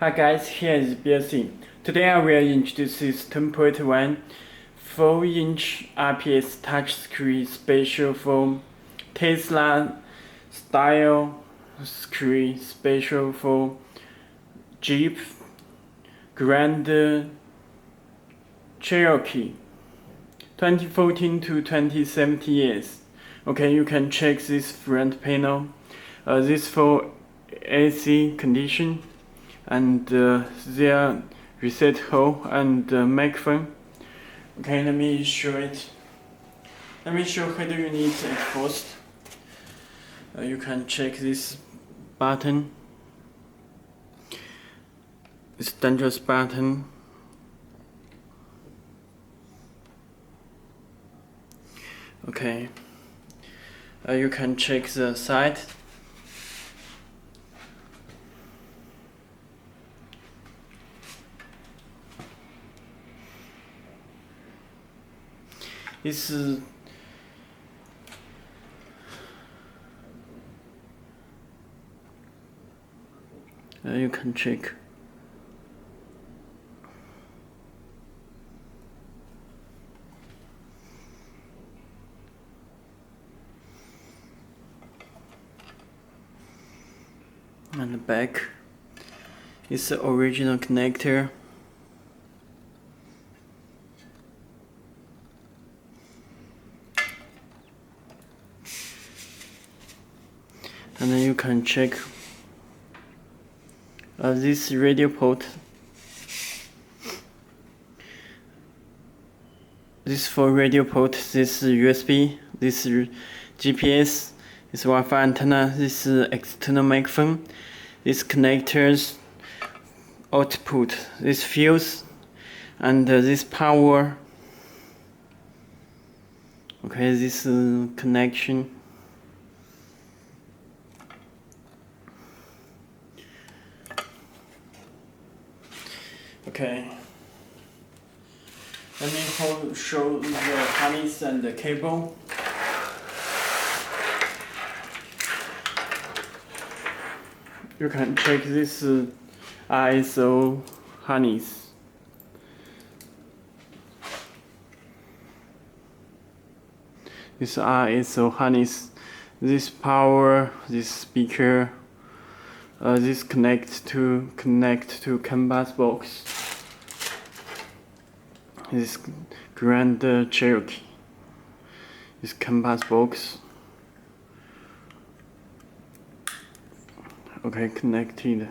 Hi guys, here is Belsee. Today I will introduce this 10.1 4-inch IPS touchscreen special for Tesla style screen special for Jeep Grand Cherokee 2014 to 2017 years. Okay, you can check this front panel. This for AC condition and their reset hole and microphone. Okay, let me show it. Let me show header unit at first. You can check this button. This dangerous button. Okay. You can check the side. This you can check. And the back is the original connector. And then you can check this radio port. This for radio port. This is USB. This is GPS. This Wi-Fi antenna. This is external microphone. This connectors output. This fuse and this power. Okay, this connection. Okay, let me show the harness and the cable. You can check this ISO harness. This ISO harness, this power, this speaker. This connect to canvas box. This Grand Cherokee. This canvas box. Okay, connected.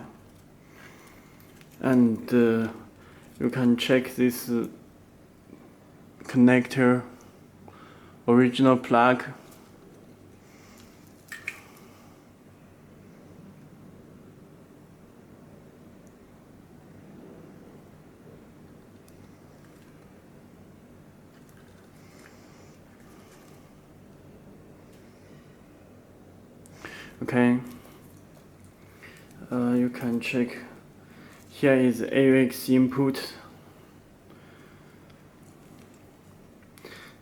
And you can check this connector original plug. Okay, you can check. Here is AUX input.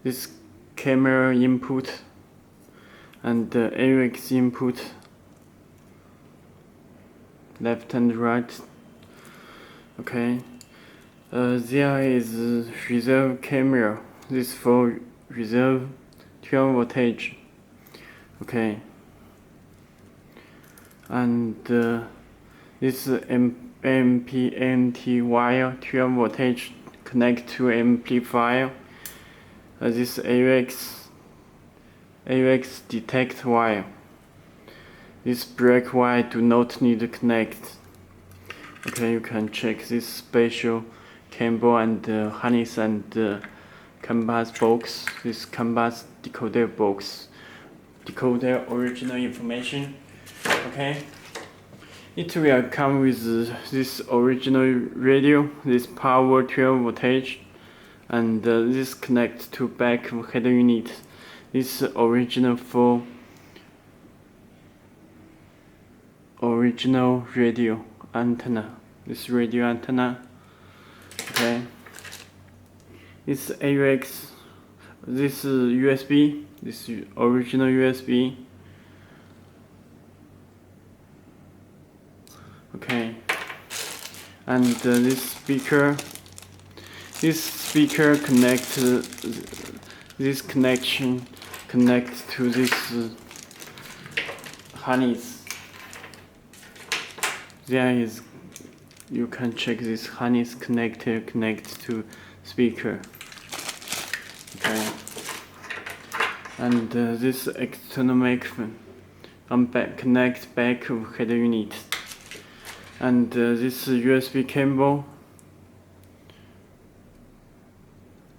This camera input and AUX input. Left and right. Okay. There is reserve camera. This for reserve 12 voltage. Okay. And this MPNT wire 12 voltage connect to amplifier. This AUX detect wire. This black wire do not need to connect. Okay, you can check this special cable and harness and canvas box. This canvas decoder box. Decoder original information. Okay, it will come with this original radio, this power 12 voltage, and this connect to back header unit. This original for original radio antenna. This radio antenna. Okay, it's AUX. This is USB. This is original USB. Okay, and this speaker connect this connection connects to this harness. There is, you can check this harness connector connects to speaker. Okay, and this external microphone connect back of header unit, and this USB cable,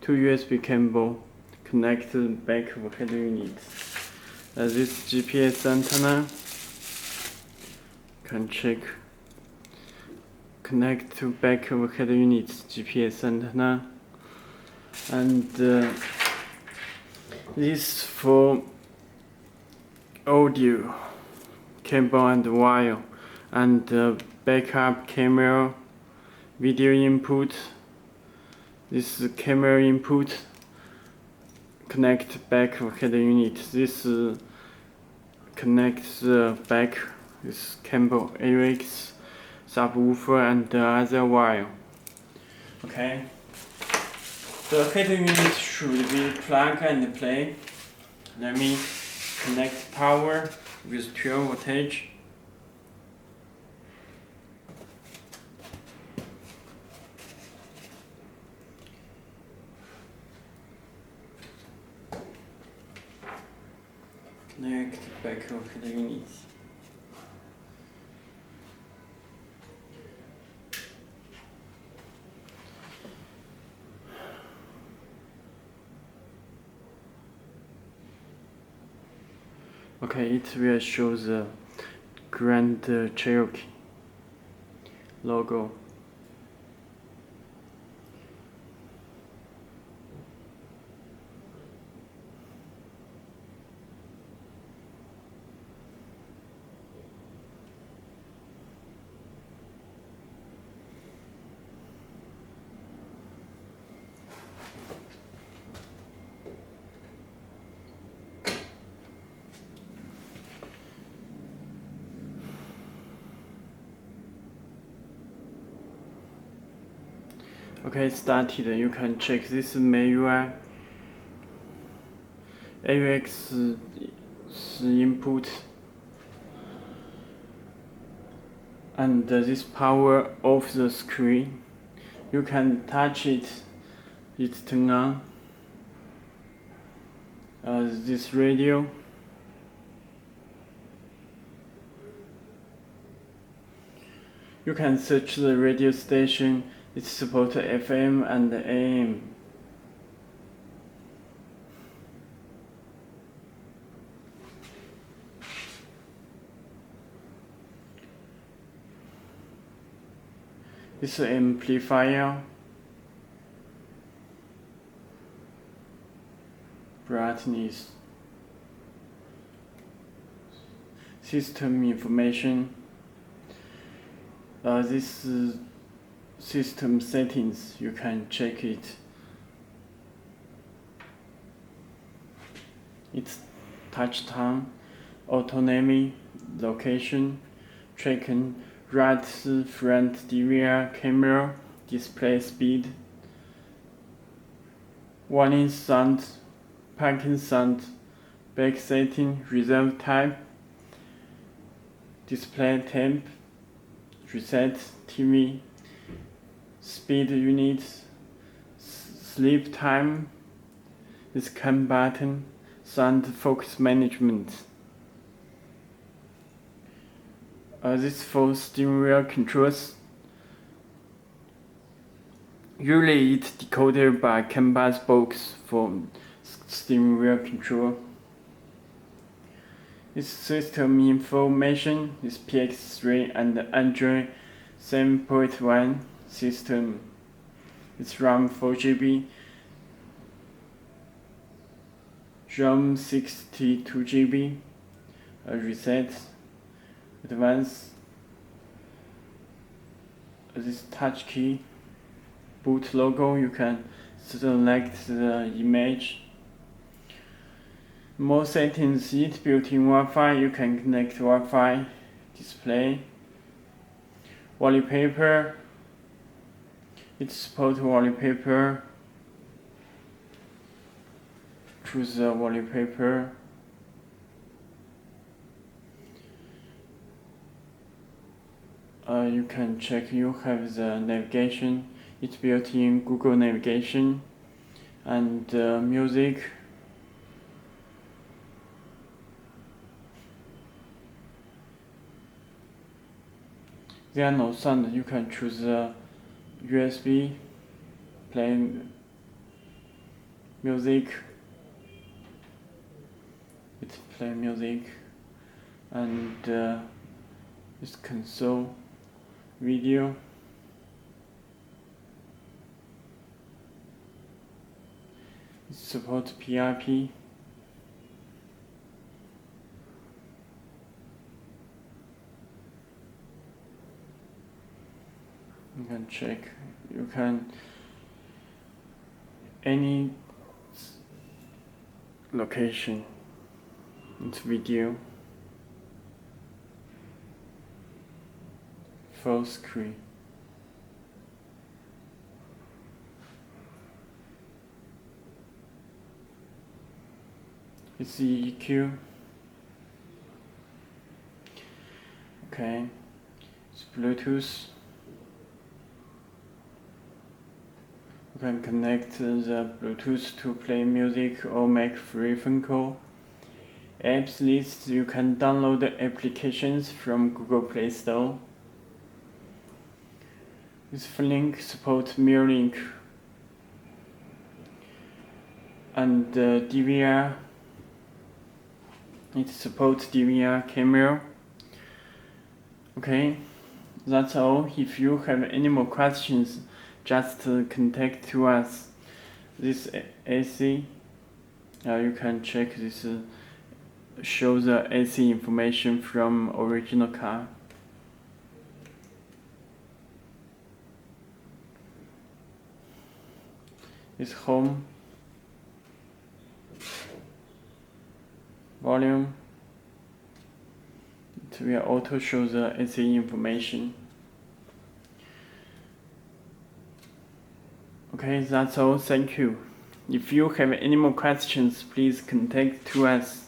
two USB cable connect the back of header unit. This GPS antenna can check connect to back of header unit GPS antenna, and this for audio cable and wire, and backup camera video input. This camera input connect back of header unit. This connects back this cable AUX subwoofer and other wire. Okay, the header unit should be plug and play. Let me connect power with 12 voltage. Connect back of the unit. Okay, it will show the Grand Cherokee logo. Okay, started. You can check this MIUI AUX input, and this power off the screen. You can touch it, it's turn on. This radio. You can search the radio station. It supports FM and AM. This amplifier, brightness, system information. This system settings, you can check it. It's touchdown, autonomy, location, tracking, right front DVR camera, display speed, warning sound, parking sound, back setting, reserve type, display temp, reset TV, speed units, sleep time, scan button, sound focus management. This for steering wheel controls. Usually it's decoded by CAN bus box for steering wheel control. This system information is PX3 and Android 7.1 system. It's RAM 4GB, ROM 62GB, reset, advanced, this touch key, boot logo, you can select the image. More settings, it built-in Wi-Fi, you can connect Wi-Fi, display, wallpaper, It supports wallpaper. Choose the wallpaper. You can check you have the navigation. It's built in Google Navigation and music. There are no sound. You can choose the USB, play music. It's play music, and it's console video. It supports PRP. You can check. You can any location. It's video. Full screen. It's the EQ. Okay. It's Bluetooth. You can connect the Bluetooth to play music or make free phone call. Apps list, you can download the applications from Google Play Store. This link supports Mirrorlink and DVR. It supports DVR camera. Okay, that's all. If you have any more questions, just contact to us. This AC, you can check this. Show the AC information from original car. It's home, volume. It will auto show the AC information. Okay, that's all. Thank you. If you have any more questions, please contact to us.